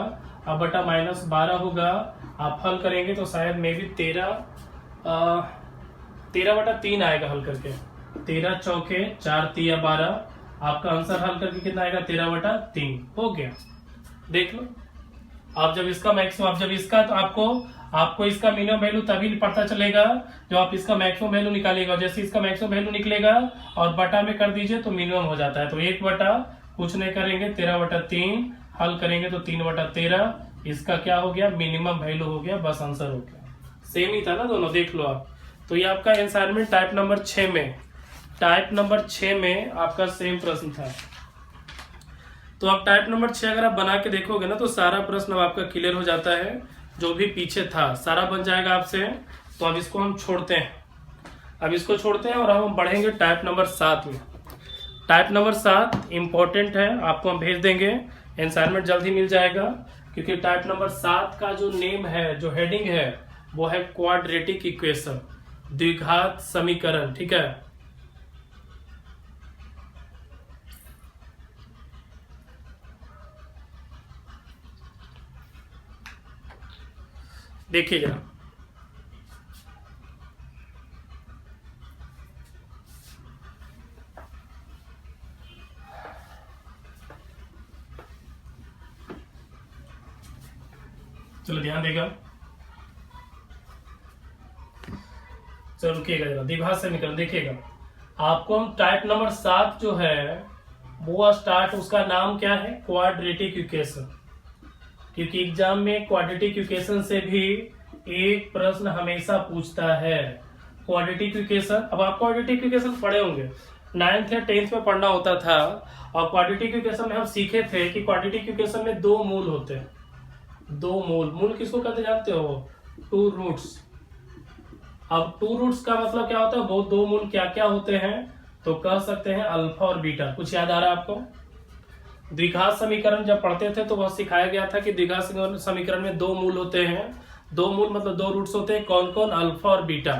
अब बटा -12 होगा। आप हल करेंगे तो शायद मे भी 13/3 आएगा हल करके, 13 चौके 4 तिया 12, आपका आंसर हल करके कितना आएगा 13/3 हो गया। देख लो, आप जब इसका मैक्सिमम, आप जब इसका, तो आपको इसका मिनिमम वैल्यू तभी पता चलेगा जो आप इसका मैक्सिमम वैल्यू निकालेगा। जैसे इसका मैक्सिमम वैल्यू निकलेगा और बटा में कर दीजिए तो मिनिमम हो जाता है, तो 1 बटा कुछ नहीं करेंगे 13/3, हल करेंगे तो 3/13, इसका क्या हो गया मिनिमम वैल्यू हो गया, बस आंसर हो गया। सेम ही था ना दोनों, देख लो आप। तो ये आपका असाइनमेंट टाइप नंबर 6 में, टाइप नंबर 6 में आपका सेम प्रश्न था। तो आप टाइप नंबर 6 अगर आप बना के देखोगे ना तो सारा प्रश्न अब आपका क्लियर हो जाता है, जो भी पीछे था सारा बन जाएगा आपसे। तो अब इसको हम छोड़ते हैं, अब इसको छोड़ते हैं और हम बढ़ेंगे टाइप नंबर 7 में। टाइप नंबर 7 इंपॉर्टेंट है, आपको हम भेज देंगे, असाइनमेंट जल्दी मिल जाएगा, क्योंकि टाइप नंबर 7 का जो नेम है, जो हेडिंग है, वो है क्वाड्रेटिक इक्वेशन, द्विघात समीकरण। ठीक है, देखिए जरा, चलो ध्यान देगा, चलो रुकिएगा जरा, द्विघात समीकरण देखिएगा। आपको हम टाइप नंबर 7 जो है वो स्टार्ट, उसका नाम क्या है क्वाड्रेटिक इक्वेशन, क्योंकि एग्जाम में क्वाड्रेटिक इक्वेशन से भी एक प्रश्न हमेशा पूछता है, क्वाड्रेटिक इक्वेशन। अब आप क्वाड्रेटिक इक्वेशन पढ़े होंगे, 9th या 10th में पढ़ना होता था, और क्वाड्रेटिक इक्वेशन में हम सीखे थे कि क्वाड्रेटिक इक्वेशन में 2 मूल होते हैं, 2 मूल। मूल किसको कहते जानते हो? 2 रूट्स। अब 2 रूट्स का मतलब क्या होता है, वो 2 मूल क्या क्या होते हैं, तो कह सकते हैं अल्फा और बीटा। कुछ याद आ रहा है आपको? द्विघात समीकरण जब पढ़ते थे तो वह सिखाया गया था कि द्विघात समीकरण में 2 मूल होते हैं, 2 मूल मतलब 2 रूट्स होते हैं, कौन कौन? अल्फा और बीटा।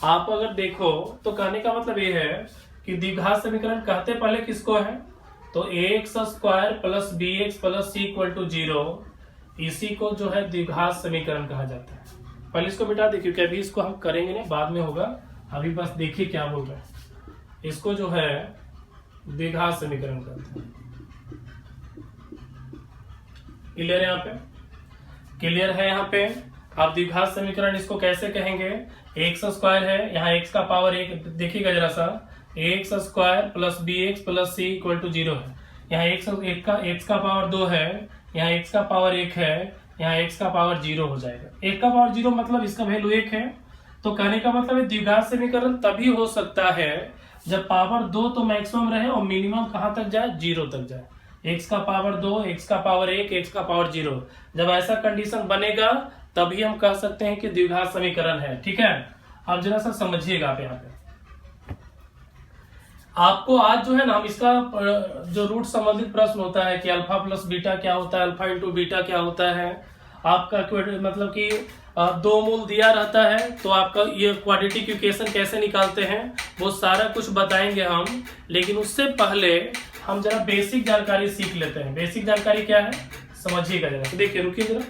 आप अगर देखो तो कहने का मतलब ये है कि द्विघात समीकरण कहते पहले किसको है, तो x square plus b x plus c equal to 0, इसी को जो है द्विघात समीकरण कहा जाता है। पहले इसको मिटा दे, क्योंकि अभी इसको हम करेंगे नहीं, बाद में होगा, अभी बस देखिए क्या बोल रहे हैं। इसको जो है द्विघात समीकरण कहते हैं। क्लियर है यहाँ पे? क्लियर है यहाँ पे? आप द्विघात समीकरण इसको कैसे कहेंगे? एक्स स्क्वायर है, यहाँ एक्स का पावर 1, देखिएगा जरा सा, x square plus b x plus c equal to 0 है। यहाँ एक्स का पावर 2 है, यहाँ एक्स का पावर 1 है, यहाँ एक्स का पावर 0 हो जाएगा। 1 का पावर 0 मतलब इसका वैल्यू 1 है। तो कहने का मतलब है द्विघात समीकरण तभी हो सकता है जब पावर 2 तो मैक्सिमम रहे और मिनिमम कहाँ तक जाए? 0 तक जाए। एक्स का पावर 2, एक्स का पावर 1, एक्स का पावर 0, जब ऐसा कंडीशन बनेगा तभी हम कह सकते हैं कि द्विघात समीकरण है। ठीक है, अब जरा सा समझिएगा आप यहाँ पे। आपको आज जो है ना, हम इसका जो रूट संबंधित प्रश्न होता है कि अल्फा प्लस बीटा क्या होता है, अल्फा इंटू बीटा क्या होता है, आपका मतलब कि 2 मूल दिया रहता है, तो आपका ये क्वाड्रेटिक इक्वेशन कैसे निकालते हैं वो सारा कुछ बताएंगे हम। लेकिन उससे पहले हम जरा बेसिक जानकारी सीख लेते हैं। बेसिक जानकारी क्या है समझिएगा जरा, तो देखिए, रुकिए जरा,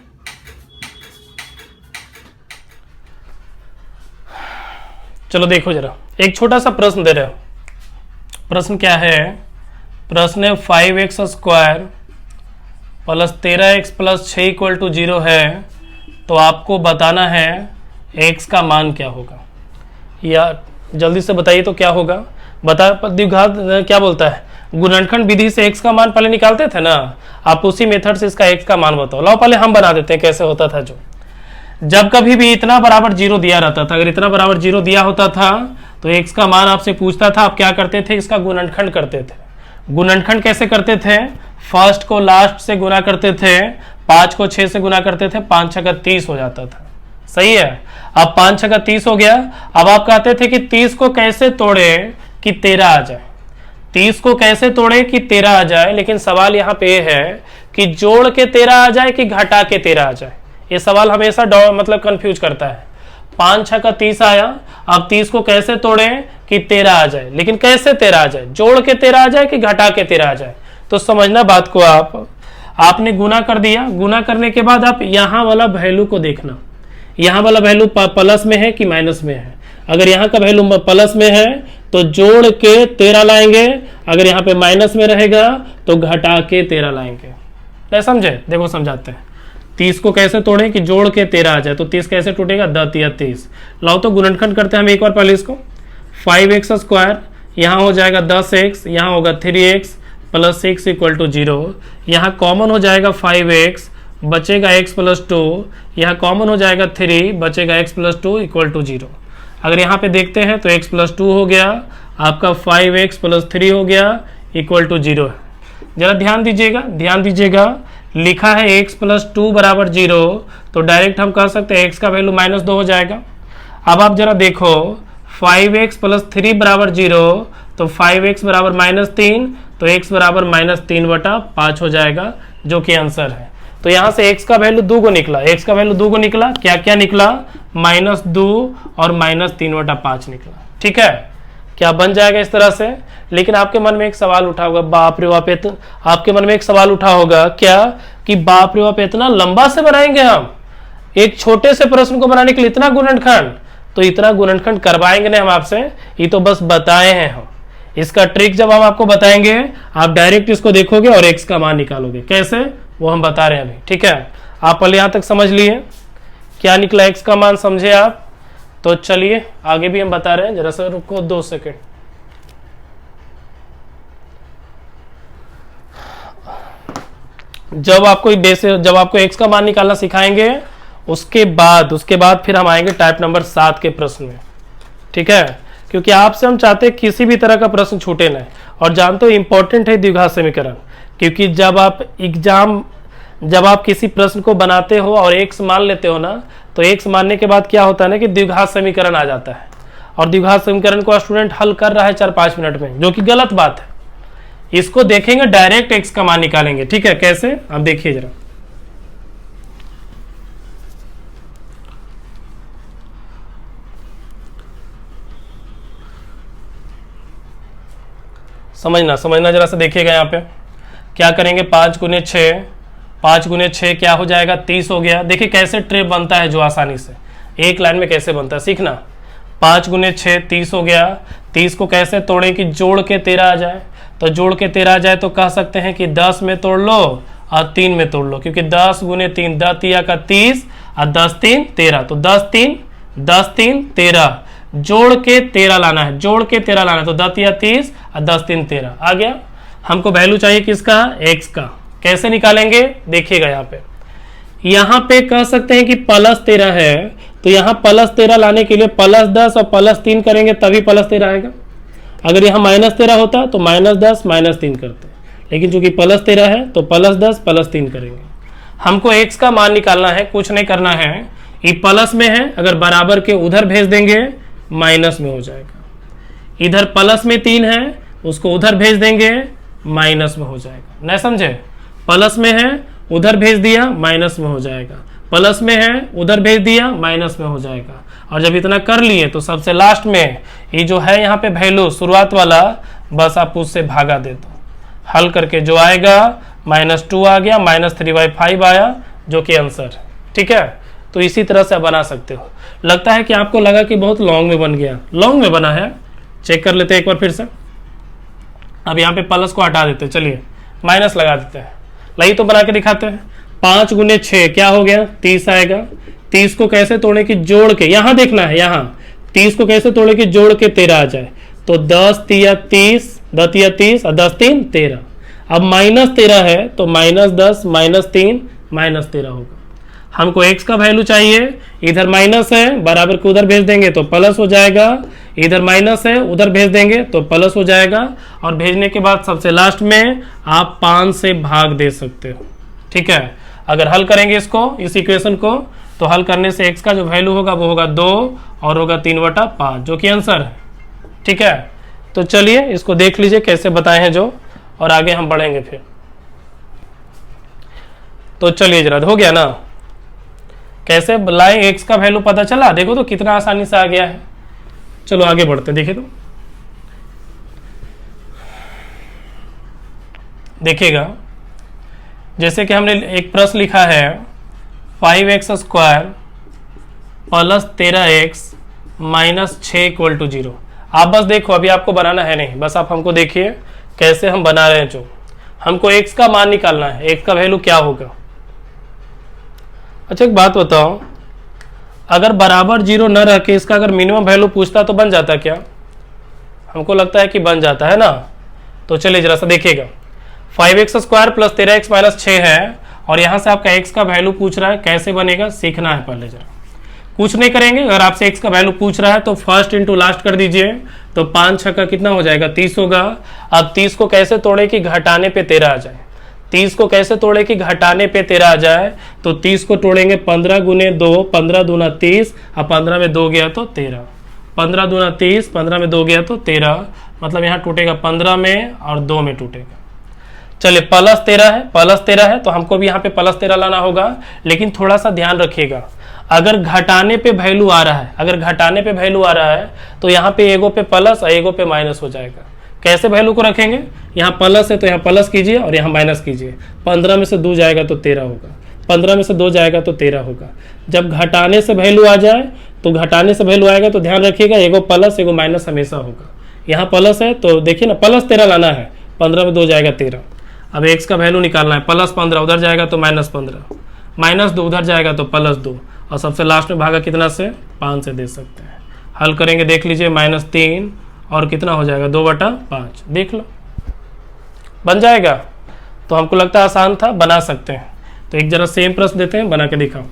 चलो देखो जरा, एक छोटा सा प्रश्न दे रहे हो। प्रश्न क्या है? प्रश्न है 5x² plus 13x plus 6 equal to 0 है, तो आपको बताना है x का मान क्या होगा। या जल्दी से बताइए तो क्या होगा। द्विघात क्या बोलता है, गुणनखंड विधि से x का मान पहले निकालते थे ना, आप उसी मेथड से इसका x का मान बताओ। लाओ पहले हम बना देते हैं कैसे होता था। जो जब कभी भी इतना बराबर 0 दिया रहता था, अगर इतना बराबर 0 दिया होता था तो x का मान आपसे पूछता था, आप क्या करते थे, इसका गुणनखंड करते थे। गुणनखंड कैसे करते थे, फर्स्ट को लास्ट से गुना करते थे, 5 को 6 से गुना करते थे, 5 6 30 हो जाता था। सही है। अब 5 6 30 हो गया। अब आप कहते थे कि 30 को कैसे तोड़े कि 13 आ जाए, 30 को कैसे तोड़े कि 13 आ जाए। लेकिन सवाल यहाँ पे है कि जोड़ के 13 आ जाए कि घटा के 13 आ जाए। ये सवाल हमेशा मतलब कंफ्यूज करता है। 5 6 30 आया, अब 30 को कैसे तोड़े कि 13 आ जाए, लेकिन कैसे 13 आ जाए, जोड़ के 13 आ जाए कि घटा के 13 आ जाए। तो समझना बात को, आपने गुना कर दिया, गुना करने के बाद आप यहाँ वाला वैल्यू को देखना, यहाँ वाला वैल्यू प्लस में है कि माइनस में है। अगर यहाँ का वैल्यू प्लस में है तो जोड़ के 13 लाएंगे, अगर यहाँ पे माइनस में रहेगा तो घटा के 13 लाएंगे। नहीं समझे, देखो समझाते हैं। 30 को कैसे तोड़े कि जोड़ के 13 आ जाए, तो 30 कैसे टूटेगा, 10 या 30। लाओ तो गुणनखंड करते हैं हम एक बार पहले इसको। 5x स्क्वायर, यहाँ हो जाएगा 10x, यहाँ होगा 3x प्लस 6 इक्वल टू 0। यहाँ कॉमन हो जाएगा 5x, बचेगा x प्लस 2, यहाँ कॉमन हो जाएगा 3, बचेगा x प्लस 2 इक्वल टू 0। अगर यहाँ पे देखते हैं तो x प्लस 2 हो गया, आपका 5x प्लस 3 हो गया इक्वल टू 0 है। जरा ध्यान दीजिएगा, ध्यान दीजिएगा, लिखा है x प्लस 2 बराबर 0, तो डायरेक्ट हम कह सकते हैं x का वैल्यू -2 हो जाएगा। अब आप जरा देखो 5x प्लस 3 बराबर 0, तो 5x बराबर -3, तो x बराबर -3/5 हो जाएगा, जो कि आंसर है। तो यहाँ से x का वैल्यू 2 को निकला, x का वैल्यू 2 को निकला, क्या क्या निकला, -2 और -3/5 निकला। ठीक है, क्या बन जाएगा इस तरह से। लेकिन आपके मन में एक सवाल उठा होगा, बाप रे बाप, आपके मन में एक सवाल उठा होगा क्या कि बाप रे बाप इतना लंबा से बनाएंगे हम एक छोटे से प्रश्न को बनाने के लिए इतना गुणनखंड। तो इतना गुणनखंड करवाएंगे नहीं हम आपसे, ये तो बस बताए हैं हम। इसका ट्रिक जब हम आपको बताएंगे, आप डायरेक्ट इसको देखोगे और x का मान निकालोगे। कैसे, वो हम बता रहे हैं अभी। ठीक है, आप पहले यहां तक समझ लिए क्या निकला x का मान, समझे आप। तो चलिए आगे भी हम बता रहे हैं, जरा सा रुको 2 सेकेंड। जब आपको x का मान निकालना सिखाएंगे, उसके बाद फिर हम आएंगे टाइप नंबर 7 के प्रश्न में। ठीक है, क्योंकि आपसे हम चाहते हैं किसी भी तरह का प्रश्न छूटे नहीं। और जानते हो इंपॉर्टेंट है द्विघात समीकरण, क्योंकि जब आप किसी प्रश्न को बनाते हो और x मान लेते हो ना, तो x मानने के बाद क्या होता है ना कि द्विघात समीकरण आ जाता है। और द्विघात समीकरण को स्टूडेंट हल कर रहा है 4-5 मिनट में, जो कि गलत बात है। इसको देखेंगे, डायरेक्ट x का मान निकालेंगे। ठीक है, कैसे, आप देखिए जरा। समझना जरा सा देखिएगा। यहाँ पे क्या करेंगे, 5 गुने 6, 5 गुने 6 क्या हो जाएगा, 30 हो गया। देखिए कैसे ट्रे बनता है, जो आसानी से एक लाइन में कैसे बनता है, सीखना। 5 गुने 6 30 हो गया। 30 को कैसे तोड़े कि जोड़ के 13 आ जाए, तो जोड़ के 13 आ जाए तो कह सकते हैं कि 10 में तोड़ लो और 3 में तोड़ लो, क्योंकि 10 गुने 3 10 का 30 और 10 3 13, तो 10 3 13, जोड़ के 13 लाना है, जोड़ के 13 लाना है, तो 10 या 30 और 10 3 13 आ गया। हमको वैल्यू चाहिए किसका, x का। कैसे निकालेंगे, देखिएगा। यहाँ पे कह सकते हैं कि +13 है, तो यहाँ +13 लाने के लिए +10 और +3 करेंगे तभी +13 आएगा। अगर यहाँ -13 होता तो -10 -3 करते, लेकिन चूंकि +13 है तो +10 +3 करेंगे। हमको x का मान निकालना है, कुछ नहीं करना है। ये प्लस में है, अगर बराबर के उधर भेज देंगे माइनस में हो जाएगा। इधर प्लस में 3 है, उसको उधर भेज देंगे माइनस में हो जाएगा। नहीं समझे, प्लस में है उधर भेज दिया माइनस में हो जाएगा, प्लस में है उधर भेज दिया माइनस में हो जाएगा। और जब इतना कर लिए तो सबसे लास्ट में ये जो है यहाँ पे वैल्यू शुरुआत वाला, बस आप उससे भागा दे दो। हल करके जो आएगा -2 आ गया, -3/5 आया, जो कि आंसर है। ठीक है, तो इसी तरह से आप बना सकते हो। लगता है कि आपको लगा कि बहुत लॉन्ग में बन गया, लॉन्ग में बना है। चेक कर लेते हैं एक बार फिर से। अब यहाँ पे प्लस को हटा देते हैं, चलिए माइनस लगा देते हैं। लाइए तो बना के दिखाते हैं। 5 गुने 6 क्या हो गया, 30 आएगा। 30 को कैसे तोड़े कि जोड़ के, यहां देखना है, यहां 30 को कैसे तोड़े कि जोड़ के 13 आ जाए। तो 10 तिया 30, 10 तिया 30 और 10 3 13। अब -13 है तो -10 -3 -13 होगा। हमको x का वैल्यू चाहिए, इधर माइनस है बराबर को उधर भेज देंगे तो प्लस हो जाएगा, इधर माइनस है उधर भेज देंगे तो प्लस हो जाएगा। और भेजने के बाद सबसे लास्ट में आप 5 से भाग दे सकते हो। ठीक है, अगर हल करेंगे इसको, इस इक्वेशन को, तो हल करने से x का जो वैल्यू होगा वो होगा 2 और होगा 3/5 जो कि आंसर है। ठीक है, तो चलिए इसको देख लीजिए कैसे बताए हैं जो, और आगे हम बढ़ेंगे फिर। तो चलिए जरा, हो गया ना, कैसे लाए x का वैल्यू पता चला, देखो तो कितना आसानी से आ गया है। चलो आगे बढ़ते, देखिए तो देखिएगा, जैसे कि हमने एक प्रश्न लिखा है 5x² + 13x - 6 = 0। आप बस देखो, अभी आपको बनाना है नहीं, बस आप हमको देखिए कैसे हम बना रहे हैं। जो हमको x का मान निकालना है, x का वैल्यू क्या होगा। अच्छा एक बात बताओ, अगर बराबर 0 न रह के इसका अगर मिनिमम वैल्यू पूछता तो बन जाता क्या? हमको लगता है कि बन जाता है ना। तो चलिए जरा सा देखिएगा, 5x² + 13x - 6 है और यहाँ से आपका x का वैल्यू पूछ रहा है, कैसे बनेगा सीखना है पहले जरा। कुछ नहीं करेंगे, अगर आपसे x का वैल्यू पूछ रहा है तो फर्स्ट इंटू लास्ट कर दीजिए, तो 5 6 का कितना हो जाएगा, 30 होगा। अब 30 को कैसे तोड़े कि घटाने पे 13 आ जाए, 30 को कैसे तोड़े कि घटाने पे 13 आ जाए, तो 30 को तोड़ेंगे 15 गुने 2, 15 दूना 30 और 15 में 2 गया तो 13, 15 दूना 30, 15 में 2 गया तो 13, मतलब यहाँ टूटेगा 15 में और 2 में टूटेगा। चलिए +13 है तो हमको भी यहाँ पे +13 लाना होगा, लेकिन थोड़ा सा ध्यान रखिएगा, अगर घटाने पे वैल्यू आ रहा है, अगर घटाने पे वैल्यू आ रहा है तो यहाँ पे एगो पे प्लस और एगो पे माइनस हो जाएगा। कैसे वैल्यू को रखेंगे, यहाँ प्लस है तो यहाँ प्लस कीजिए और यहाँ माइनस कीजिए, 15 में से 2 जाएगा तो 13 होगा, 15 में से 2 जाएगा तो 13 होगा। जब घटाने से वैल्यू आ जाए तो घटाने से वैल्यू आएगा तो ध्यान रखिएगा एगो प्लस एगो माइनस हमेशा होगा। यहाँ प्लस है तो देखिए ना, +13 लाना है, 15 में 2 जाएगा 13। अब x का वैल्यू निकालना है, +15 उधर जाएगा तो -15, -2 उधर जाएगा तो +2 और सबसे लास्ट में भागा कितना से, 5 से दे सकते हैं। हल करेंगे देख लीजिए, -3 और कितना हो जाएगा 2/5, देख लो बन जाएगा। तो हमको लगता है आसान था, बना सकते हैं। तो एक जरा सेम प्रश्न देते हैं, बना के दिखाओ।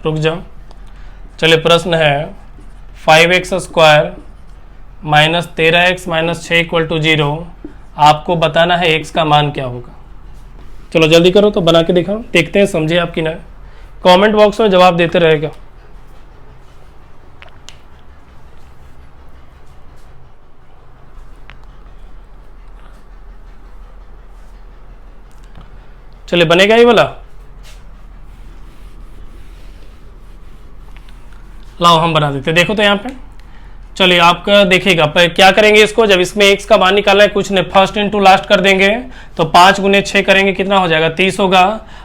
रुक जाओ, चलिए प्रश्न है 5x² - 13x - 6 = 0। आपको बताना है x का मान क्या होगा। चलो जल्दी करो तो बना के दिखाओ, देखते हैं समझे आप कि ना। कमेंट बॉक्स में जवाब देते रहेगा। चलिए बनेगा ये वाला, लाओ हम बना देते। देखो तो यहाँ पे, चलिए आपका देखिएगा क्या करेंगे इसको, जब इसमें x का मान निकालना है, कुछ नहीं फर्स्ट इंटू लास्ट कर देंगे, तो 5 गुने 6 करेंगे कितना हो जाएगा, 30 होगा।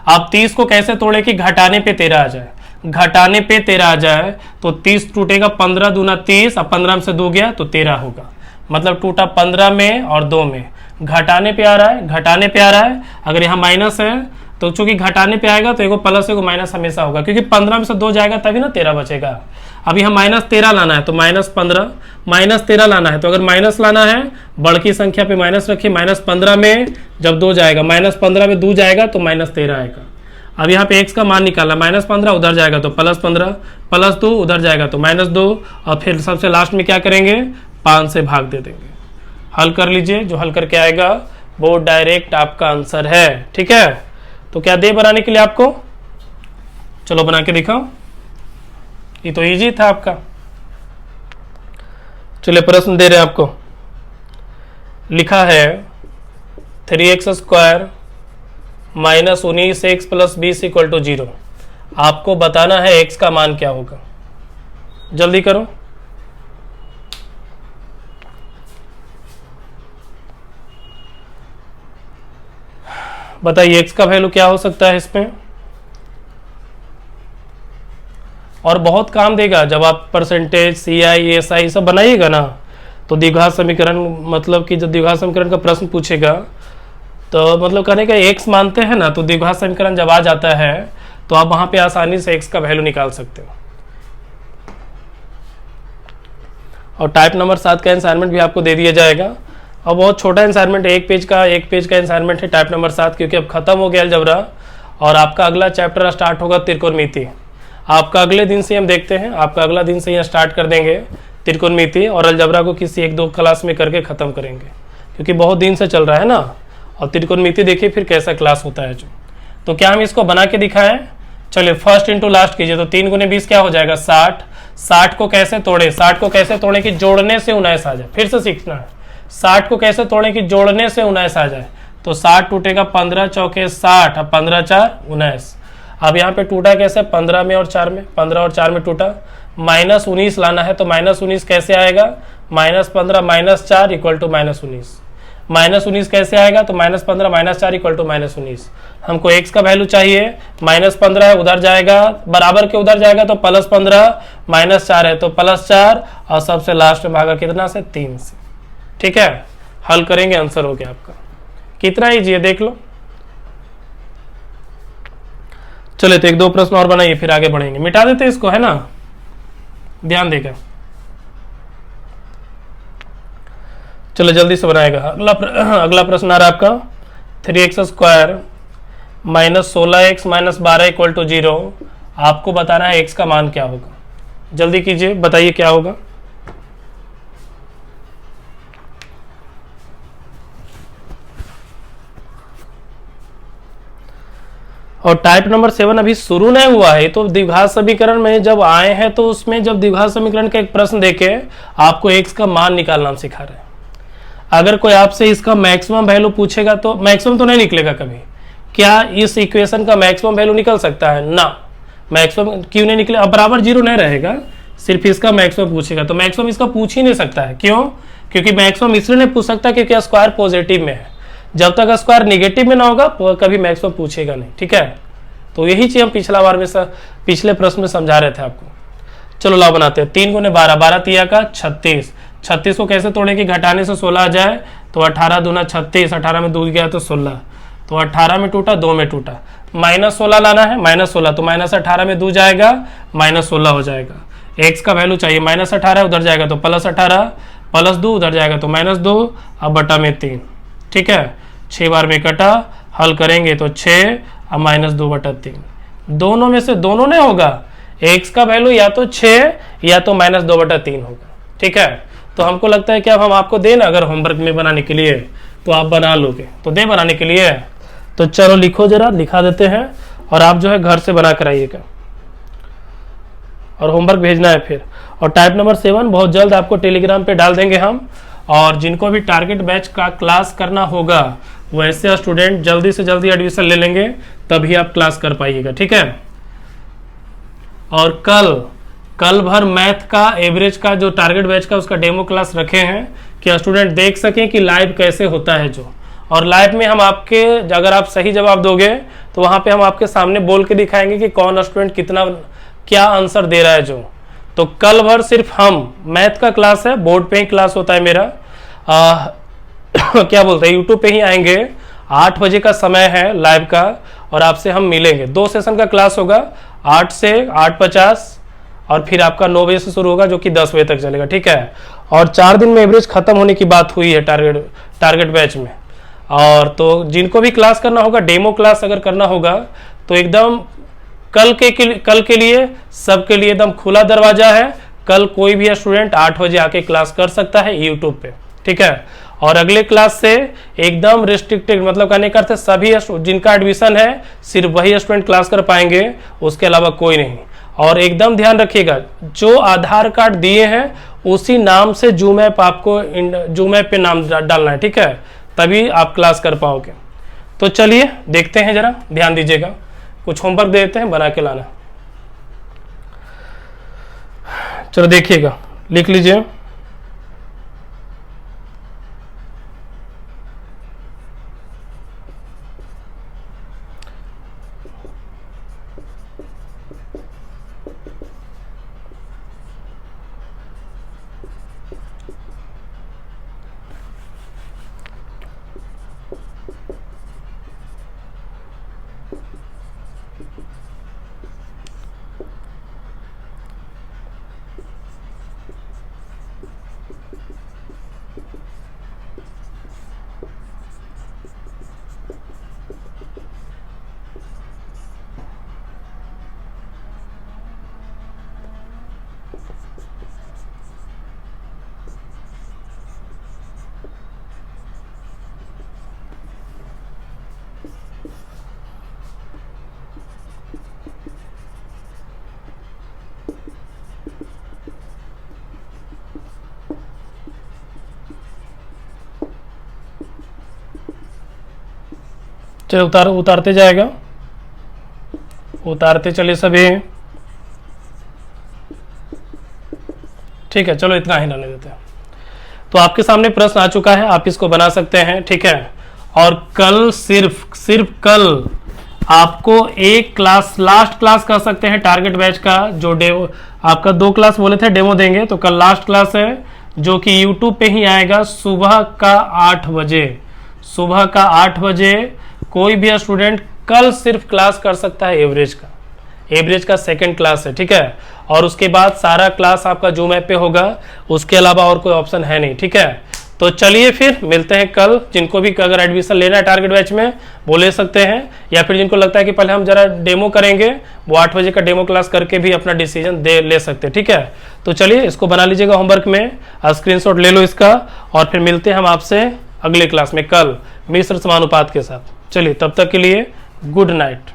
आप 30 को कैसे तोड़े कि घटाने पे 13 आ जाए, घटाने पे 13 आ जाए तो 30 टूटेगा, 15 दूना 30 और 15 में से 2 गया तो 13 होगा, मतलब टूटा 15 में और 2 में। घटाने पे आ रहा है, घटाने पे आ रहा है, अगर यहाँ माइनस है तो चूंकि घटाने पे आएगा तो एगो प्लस एगो माइनस हमेशा होगा, क्योंकि 15 में से 2 जाएगा तभी ना 13 बचेगा। अभी हम -13 लाना है तो -15, -13 लाना है तो अगर माइनस लाना है बड़की संख्या पे माइनस रखिए, -15 में जब 2 जाएगा, -15 में 2 जाएगा तो -13 आएगा। अब यहाँ पे x का मान निकालना, -15 उधर जाएगा तो +15, +2 उधर जाएगा तो -2 और फिर सबसे लास्ट में क्या करेंगे, 5 से भाग दे देंगे। हल कर लीजिए, जो हल करके आएगा वो डायरेक्ट आपका आंसर है। ठीक है, तो क्या दे बनाने के लिए आपको, चलो बना के दिखाओ, ये तो इजी था आपका। चलिए प्रश्न दे रहे हैं आपको, लिखा है 3x² - 19x + 20 = 0। आपको बताना है x का मान क्या होगा, जल्दी करो। बताइए x का वैल्यू क्या हो सकता है इसमें, और बहुत काम देगा जब आप परसेंटेज CI SI सब बनाइएगा ना, तो द्विघात समीकरण मतलब कि जब द्विघात समीकरण का प्रश्न पूछेगा तो मतलब कहने का x मानते हैं ना, तो द्विघात समीकरण जब आ जाता है तो आप वहां पे आसानी से x का वैल्यू निकाल सकते हो। और टाइप नंबर 7 का असाइनमेंट भी आपको दे दिया जाएगा, और बहुत छोटा असाइनमेंट है, एक पेज का असाइनमेंट है टाइप नंबर 7, क्योंकि अब खत्म हो गया अलजबरा और आपका अगला चैप्टर स्टार्ट होगा त्रिकोणमिति। आपका अगले दिन से हम देखते हैं, आपका अगला दिन से ही स्टार्ट कर देंगे त्रिकोणमिति, और अलजबरा को किसी 1-2 क्लास में करके ख़त्म करेंगे, क्योंकि बहुत दिन से चल रहा है ना। और त्रिकोणमिति देखिए फिर कैसा क्लास होता है जो। तो क्या हम इसको बना के दिखाएं? चलिए फर्स्ट इंटू लास्ट कीजिए, तो 3 गुने 20 क्या हो जाएगा 60। 60 को कैसे तोड़े? 60 को कैसे तोड़े कि जोड़ने से 19 आ जाए, फिर से सीखना है। 60 को कैसे तोड़े कि जोड़ने से 19 आ जाए, तो 60 टूटेगा 15 चौके 60, अब 15 4 19। अब यहाँ पे टूटा कैसे? 15 में और 4 में, 15 और 4 में टूटा। -19 लाना है, तो -19 कैसे आएगा? -15 -4 इक्वल टू -19। -19 कैसे आएगा? तो -15 -4 इक्वल टू -19। हमको x का वैल्यू चाहिए, -15 है उधर जाएगा, बराबर के उधर जाएगा तो +15, -4 है तो +4, और सबसे लास्ट में भागा कितना से? 3 से। ठीक है, हल करेंगे, आंसर हो गया आपका। कितना ईजी है देख लो। चले तो 1-2 प्रश्न और बनाइए, फिर आगे बढ़ेंगे। मिटा देते इसको, है ना, ध्यान देकर। चलो जल्दी से बनाएगा। अगला प्रश्न आ रहा है आपका 3x² - 16x - 12 इक्वल टू 0। आपको बताना है x का मान क्या होगा। जल्दी कीजिए, बताइए क्या होगा। और टाइप नंबर 7 अभी शुरू नहीं हुआ है, तो द्विघात समीकरण में जब आए हैं तो उसमें जब द्विघात समीकरण का एक प्रश्न देके आपको x का मान निकालना सिखा रहे हैं। अगर कोई आपसे इसका मैक्सिमम वैल्यू पूछेगा तो मैक्सिमम तो नहीं निकलेगा कभी। क्या इस इक्वेशन का मैक्सिमम वैल्यू निकल सकता है? ना, मैक्सिमम क्यों नहीं निकले? अब बराबर 0 नहीं रहेगा, सिर्फ इसका मैक्सिमम पूछेगा, तो मैक्सिमम इसका पूछ ही नहीं सकता है। क्यों? क्योंकि मैक्सिमम इसलिए नहीं पूछ सकता क्योंकि स्क्वायर पॉजिटिव में है। जब तक स्क्वायर निगेटिव में ना होगा कभी मैक्सिमम पूछेगा नहीं। ठीक है, तो यही चीज हम पिछले प्रश्न में समझा रहे थे आपको। चलो लाओ बनाते हैं। 3 गुने 12, 12 तिया का 36। 36 को कैसे तोड़े कि घटाने से 16 आ जाए, तो 18 दूना 36, 18 में 2 गया तो 16, तो 18 में टूटा, 2 में टूटा। -16 लाना है, -16, तो -18 में 2 जाएगा, -16 हो जाएगा। x का वैल्यू चाहिए, -18 उधर जाएगा तो +18, +2 उधर जाएगा तो -2, अब बटा में 3। ठीक है, 6 बार में कटा, हल करेंगे तो 6 अब -2 बटा 3। दोनों में से दोनों नहीं होगा, x का वैल्यू या तो 6 या तो -2 बटा 3 होगा। ठीक है, तो हमको लगता है कि अब हम आपको दें ना अगर होमवर्क में बनाने के लिए, तो आप बना लोगे, तो दे बनाने के लिए। तो चलो लिखो, जरा लिखा देते हैं, और आप जो है घर से बना कर आइएगा और होमवर्क भेजना है फिर। और टाइप नंबर 7 बहुत जल्द आपको टेलीग्राम पे डाल देंगे हम, और जिनको भी टारगेट बैच का क्लास करना होगा वैसे स्टूडेंट जल्दी से जल्दी एडमिशन ले लेंगे, तभी आप क्लास कर पाइएगा। ठीक है, और कल भर मैथ का एवरेज का जो टारगेट बैच का उसका डेमो क्लास रखे हैं कि स्टूडेंट देख सकें कि लाइव कैसे होता है जो। और लाइव में हम आपके, अगर आप सही जवाब दोगे तो वहाँ पे हम आपके सामने बोल के दिखाएंगे कि कौन स्टूडेंट कितना क्या आंसर दे रहा है जो। तो कल भर सिर्फ हम मैथ का क्लास है, बोर्ड पे ही क्लास होता है मेरा, क्या बोलते हैं, यूट्यूब पे ही आएंगे। 8 बजे का समय है लाइव का, और आपसे हम मिलेंगे। 2 सेशन का क्लास होगा, 8 से 8:50, और फिर आपका 9 बजे से शुरू होगा जो कि 10 बजे तक चलेगा। ठीक है, और 4 दिन में एवरेज खत्म होने की बात हुई है टारगेट बैच में। और तो जिनको भी क्लास करना होगा, डेमो क्लास अगर करना होगा, तो एकदम कल के लिए सबके लिए एकदम खुला दरवाजा है। कल कोई भी स्टूडेंट 8 बजे आके क्लास कर सकता है यूट्यूब पे। ठीक है, और अगले क्लास से एकदम रिस्ट्रिक्टेड, मतलब कहने का अर्थ है सभी जिनका एडमिशन है सिर्फ वही स्टूडेंट क्लास कर पाएंगे, उसके अलावा कोई नहीं। और एकदम ध्यान रखिएगा, जो आधार कार्ड दिए हैं उसी नाम से जूम ऐप आपको जूम ऐप पे नाम डालना है। ठीक है, तभी आप क्लास कर पाओगे। तो चलिए देखते हैं, जरा ध्यान दीजिएगा। कुछ होमवर्क देते हैं, बना के लाना। चलो देखिएगा, लिख लीजिए। चलिए उतारते जाएगा, उतारते चलिए सभी। ठीक है, चलो इतना ही रहने देते हैं। तो आपके सामने प्रश्न आ चुका है, आप इसको बना सकते हैं। ठीक है, और कल सिर्फ कल आपको एक क्लास, लास्ट क्लास कह सकते हैं टारगेट बैच का, जो डेमो आपका 2 क्लास बोले थे डेमो देंगे, तो कल लास्ट क्लास है जो कि यूट्यूब पे ही आएगा सुबह का 8 बजे। सुबह का 8 बजे कोई भी स्टूडेंट कल सिर्फ क्लास कर सकता है एवरेज का, एवरेज का सेकंड क्लास है। ठीक है, और उसके बाद सारा क्लास आपका जूम ऐप पे होगा, उसके अलावा और कोई ऑप्शन है नहीं। ठीक है, तो चलिए फिर मिलते हैं कल। जिनको भी अगर एडमिशन लेना है टारगेट बैच में वो ले सकते हैं, या फिर जिनको लगता है कि पहले हम जरा डेमो करेंगे, वो 8 बजे का डेमो क्लास करके भी अपना डिसीजन ले सकते हैं। ठीक है, तो चलिए इसको बना लीजिएगा होमवर्क में, स्क्रीनशॉट ले लो इसका, और फिर मिलते हैं हम आपसे अगले क्लास में कल मिश्र समानुपात के साथ। चलिए तब तक के लिए गुड नाइट।